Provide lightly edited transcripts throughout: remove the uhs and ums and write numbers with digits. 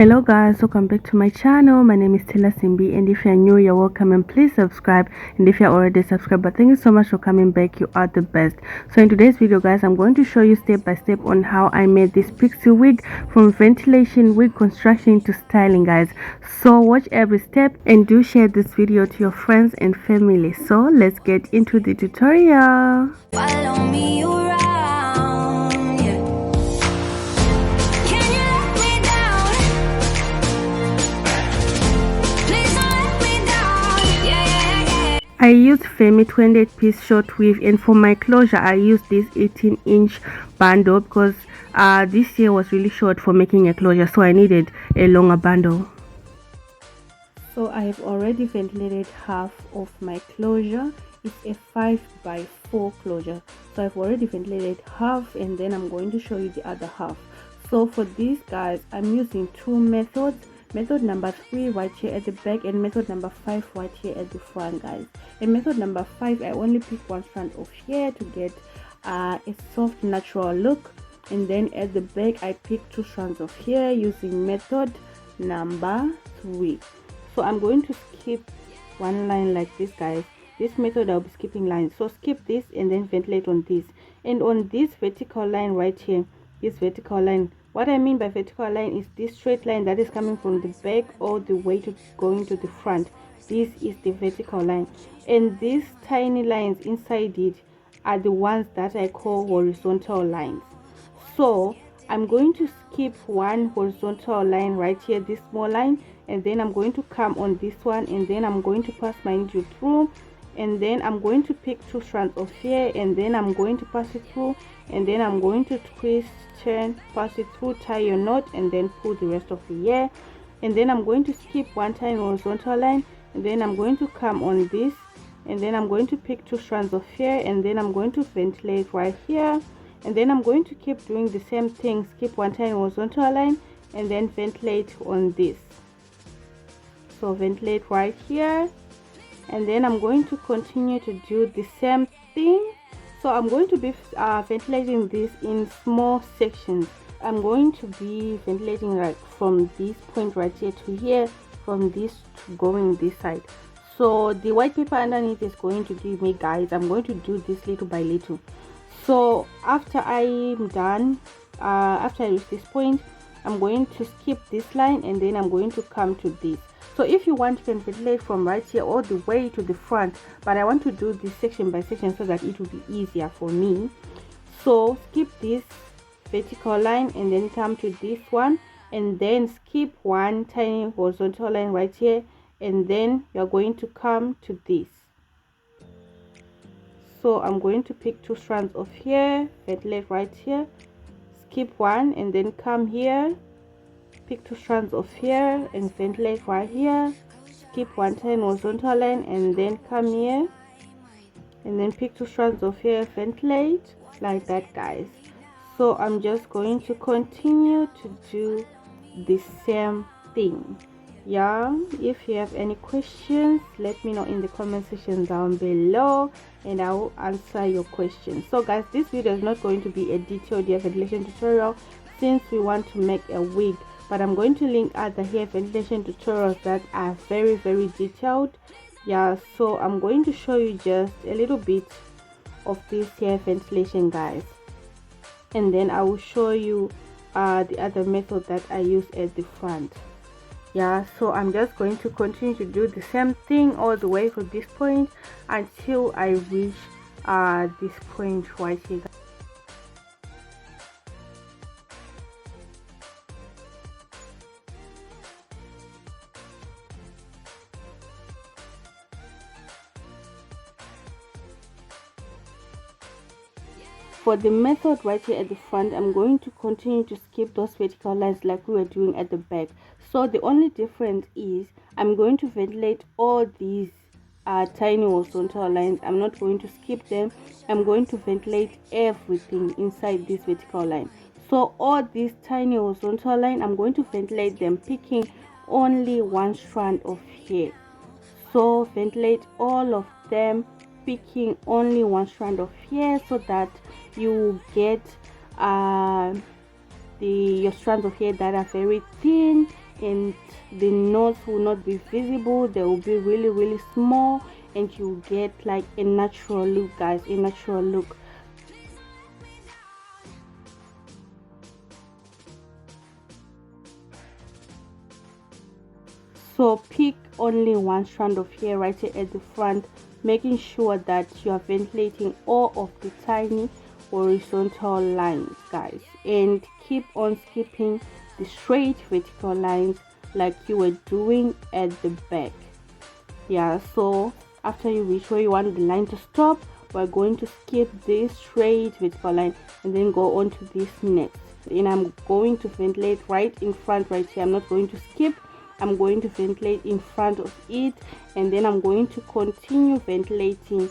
Hello guys, welcome back to my channel. My name is Taylor Simbi, and if you're new, you're welcome, and please subscribe. And if you're already subscribed, but thank you so much for coming back, you are the best. So in today's video guys, I'm going to show you step by step on how I made this pixie wig from ventilation wig construction to styling guys. So watch every step and do share this video to your friends and family. So let's get into the tutorial. Follow me around, yeah. Can you let me down? Please don't let me down. Yeah. I used Femi 28-piece short weave, and for my closure I used this 18-inch bundle because this year was really short for making a closure, so I needed a longer bundle. So I have already ventilated half of my closure. It's a 5x4 closure, so I've already ventilated half, and then I'm going to show you the other half. So for this guys, I'm using two methods. Method number 3 right here at the back, and method number 5 right here at the front guys. In method number 5 I only pick one strand of hair to get a soft natural look, and then at the back I pick two strands of hair using method number 3. So I'm going to skip one line like this guys. This method I'll be skipping lines, so skip this and then ventilate on this, and on this vertical line right here, this vertical line, what I mean by vertical line is this straight line that is coming from the back all the way to going to the front. This is the vertical line, and these tiny lines inside it are the ones that I call horizontal lines. So I'm going to skip one horizontal line right here, this small line, and then I'm going to come on this one, and then I'm going to pass my needle through, and then I'm going to pick two strands of hair, and then I'm going to pass it through, and then I'm going to twist, turn, pass it through, tie your knot, and then pull the rest of the hair. And then I'm going to skip one tiny horizontal line, and then I'm going to come on this, and then I'm going to pick two strands of hair, and then I'm going to ventilate right here, and then I'm going to keep doing the same thing, skip one tiny horizontal line, and then ventilate on this. So ventilate right here, and then I'm going to continue to do the same thing. So I'm going to be ventilating this in small sections. I'm going to be ventilating like from this point right here to here, from this to going this side. So the white paper underneath is going to give me guys, I'm going to do this little by little. So after I'm done, after I reach this point, I'm going to skip this line, and then I'm going to come to this. So if you want, you can ventilate from right here all the way to the front, but I want to do this section by section so that it will be easier for me. So skip this vertical line, and then come to this one, and then skip one tiny horizontal line right here, and then you're going to come to this. So I'm going to pick two strands of hair, ventilate right here, skip one, and then come here, pick two strands of hair and ventilate right here, skip one tiny horizontal line, and then come here, and then pick two strands of hair, ventilate like that guys. So I'm just going to continue to do the same thing. Yeah, if you have any questions, let me know in the comment section down below, and I will answer your questions. So guys, this video is not going to be a detailed hair ventilation tutorial since we want to make a wig, but I'm going to link other hair ventilation tutorials that are very detailed. Yeah, so I'm going to show you just a little bit of this hair ventilation guys, and then I will show you the other method that I use at the front. Yeah, so I'm just going to continue to do the same thing all the way from this point until I reach this point right here. For the method right here at the front, I'm going to continue to skip those vertical lines like we were doing at the back. So the only difference is I'm going to ventilate all these tiny horizontal lines. I'm not going to skip them. I'm going to ventilate everything inside this vertical line. So all these tiny horizontal line, I'm going to ventilate them, picking only one strand of hair. So ventilate all of them, picking only one strand of hair, so that you get your strands of hair that are very thin and the knots will not be visible. They will be really small, and you get like a natural look, guys, a natural look. So pick only one strand of hair right here at the front, making sure that you are ventilating all of the tiny horizontal lines, guys, and keep on skipping the straight vertical lines like you were doing at the back. Yeah, so after you reach where you want the line to stop, we're going to skip this straight vertical line and then go on to this next. And I'm going to ventilate right in front right here. I'm not going to skip. I'm going to ventilate in front of it, and then I'm going to continue ventilating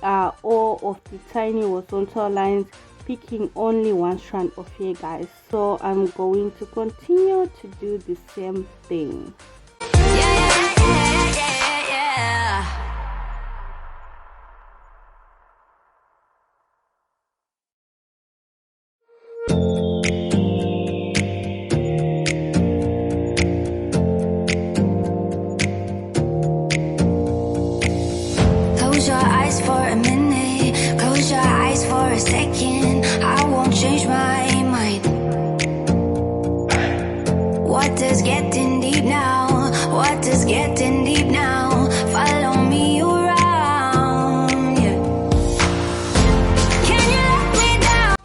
all of the tiny horizontal lines, picking only one strand of hair, guys. So I'm going to continue to do the same thing. Close your eyes for a minute, close your eyes for a second. I won't change my mind. Water's getting deep now, water's getting deep now. Follow me around, yeah. Can you let me down?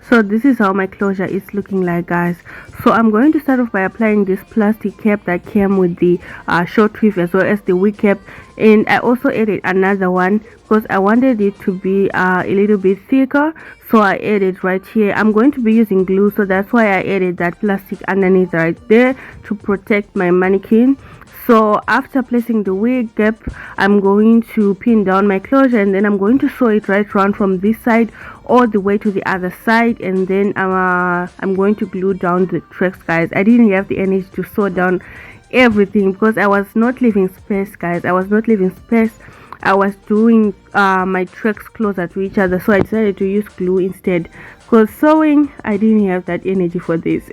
So this is how my closure is looking like, guys. So I'm going to start off by applying this plastic cap that came with the short weave as well as the wig cap, and I also added another one because I wanted it to be a little bit thicker, so I added right here. I'm going to be using glue, so that's why I added that plastic underneath right there to protect my mannequin. So after placing the wig cap, I'm going to pin down my closure, and then I'm going to sew it right around from this side all the way to the other side, and then I'm going to glue down the tracks, guys. I didn't have the energy to sew down everything because I was not leaving space, guys. I was not leaving space. I was doing my tracks closer to each other, so I decided to use glue instead because sewing, I didn't have that energy for this.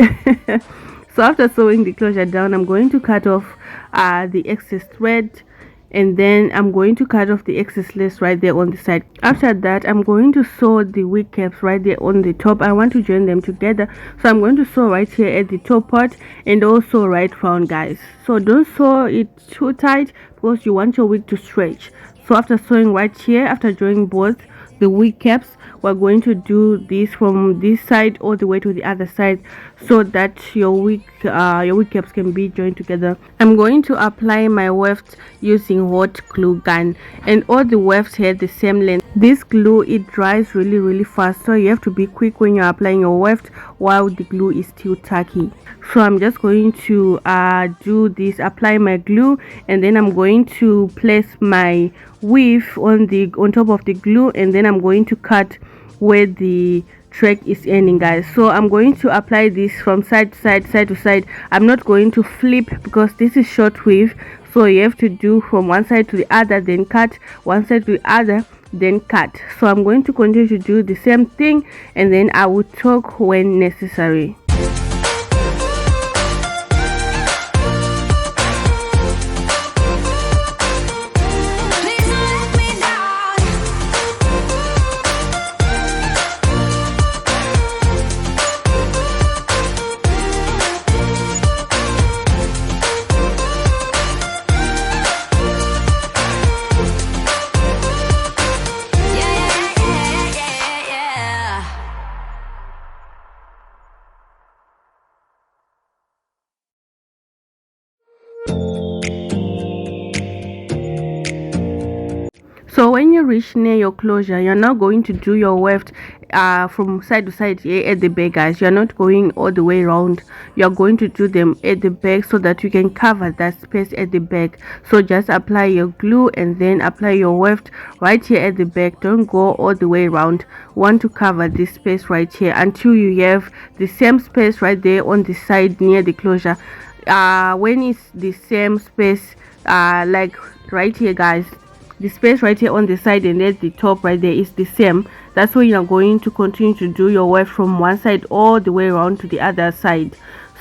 So after sewing the closure down, I'm going to cut off the excess thread, and then I'm going to cut off the excess lace right there on the side. After that, I'm going to sew the wig caps right there on the top. I want to join them together, so I'm going to sew right here at the top part and also right round, guys. So don't sew it too tight because you want your wig to stretch. So after sewing right here, after joining both the wig caps, we're going to do this from this side all the way to the other side so that your wig caps can be joined together. I'm going to apply my weft using hot glue gun, and all the wefts had the same length. This glue, it dries really fast, so you have to be quick when you're applying your weft while the glue is still tacky. So I'm just going to do this, apply my glue, and then I'm going to place my weave on top of the glue, and then I'm going to cut where the track is ending, guys. So I'm going to apply this from side to side. I'm not going to flip because this is short weave, so you have to do from one side to the other, then cut, one side to the other, then cut. So I'm going to continue to do the same thing, and then I will talk when necessary. So when you reach near your closure, you're now going to do your weft from side to side here at the back, guys. You're not going all the way around. You're going to do them at the back so that you can cover that space at the back. So just apply your glue and then apply your weft right here at the back. Don't go all the way around. Want to cover this space right here until you have the same space right there on the side near the closure. When it's the same space, like right here, guys, the space right here on the side and at the top right there is the same. That's when you're going to continue to do your weft from one side all the way around to the other side.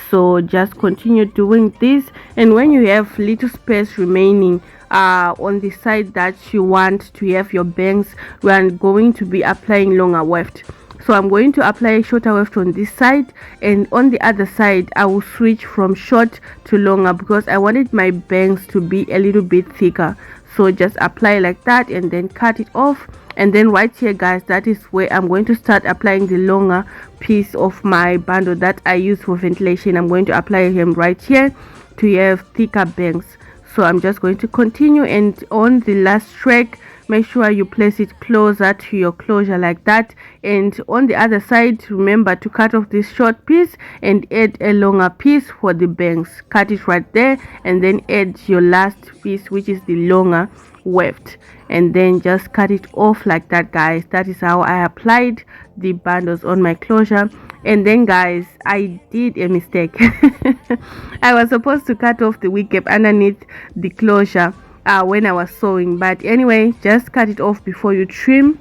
So just continue doing this, and when you have little space remaining on the side that you want to have your bangs, we are going to be applying longer weft. So I'm going to apply shorter weft on this side, and on the other side I will switch from short to longer because I wanted my bangs to be a little bit thicker. So just apply like that and then cut it off. And then right here, guys, that is where I'm going to start applying the longer piece of my bundle that I use for ventilation. I'm going to apply him right here to have thicker bangs. So I'm just going to continue, and on the last track, make sure you place it closer to your closure like that. And on the other side, remember to cut off this short piece and add a longer piece for the bangs. Cut it right there, and then add your last piece, which is the longer weft, and then just cut it off like that, guys. That is how I applied the bundles on my closure. And then, guys, I did a mistake. I was supposed to cut off the wig cap underneath the closure when I was sewing, but anyway, just cut it off before you trim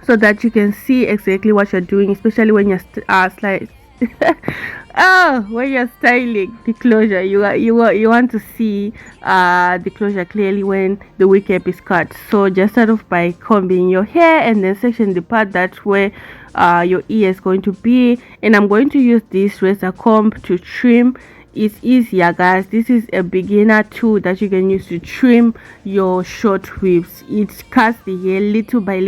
so that you can see exactly what you're doing, especially when you're when you're styling the closure. You want to see the closure clearly when the wig cap is cut. So just start off by combing your hair, and then section the part that's where your ear is going to be. And I'm going to use this razor comb to trim. It's easier, guys. This is a beginner tool that you can use to trim your short weaves. It cuts the hair little by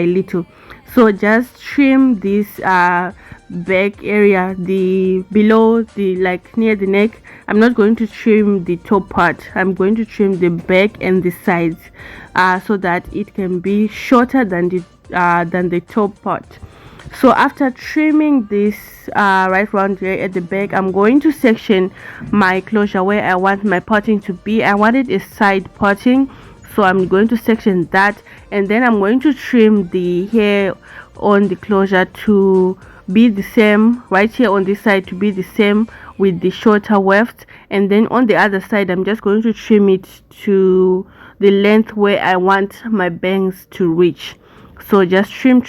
little. So just trim this back area, the below the, like near the neck. I'm not going to trim the top part. I'm going to trim the back and the sides so that it can be shorter than the top part. So after trimming this right round here at the back, I'm going to section my closure where I want my parting to be. I wanted a side parting, so I'm going to section that, and then I'm going to trim the hair on the closure to be the same right here on this side, to be the same with the shorter weft. And then on the other side, I'm just going to trim it to the length where I want my bangs to reach. So just trim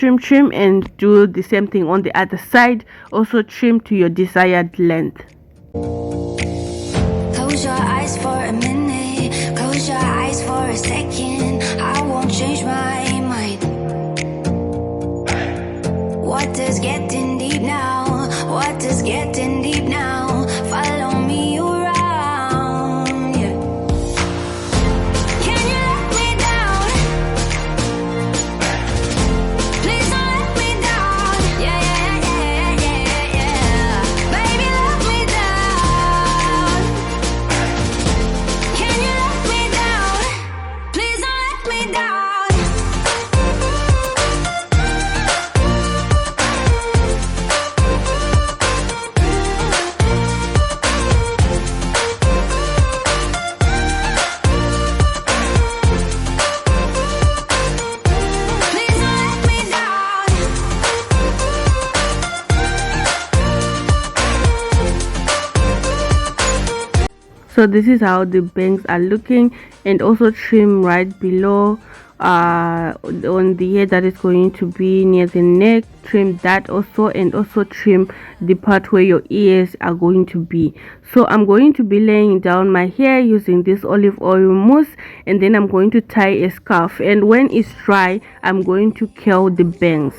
and do the same thing on the other side. Also trim to your desired length. Close your eyes for a minute, close your eyes for a second. I won't change my mind. Water's getting deep now, water's getting deep now. Follow me around, yeah. Can you let me down? Please don't let me down. Yeah. Baby, let me down. Can you let me down? Please don't let me down. So this is how the bangs are looking. And also trim right below on the hair that is going to be near the neck. Trim that also, and also trim the part where your ears are going to be. So I'm going to be laying down my hair using this olive oil mousse, and then I'm going to tie a scarf, and when it's dry I'm going to curl the bangs.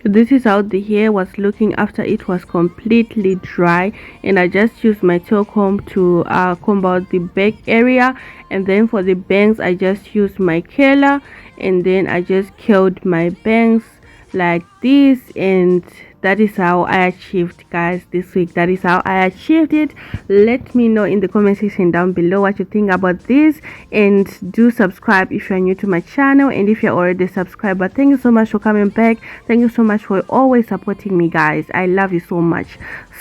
This is how the hair was looking after it was completely dry, and I just used my tail comb to comb out the back area. And then for the bangs, I just used my curler, and then I just curled my bangs like this. And that is how I achieved, guys, this week. That is how I achieved it. Let me know in the comment section down below what you think about this, and do subscribe if you're new to my channel. And if you're already a subscriber, thank you so much for coming back. Thank you so much for always supporting me, guys. I love you so much.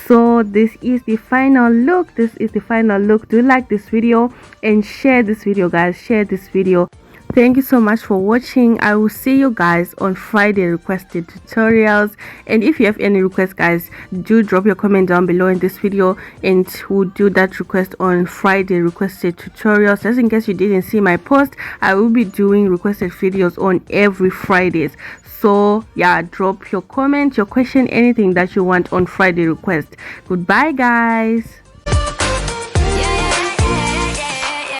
So this is the final look. Do like this video and share this video, guys. Share this video Thank you so much for watching. I will see you guys on Friday requested tutorials. And if you have any requests, guys, do drop your comment down below in this video, and we'll do that request on Friday requested tutorials. Just in case you didn't see my post, I will be doing requested videos on every Fridays. So yeah, drop your comment, your question, anything that you want on Friday request. Goodbye, guys.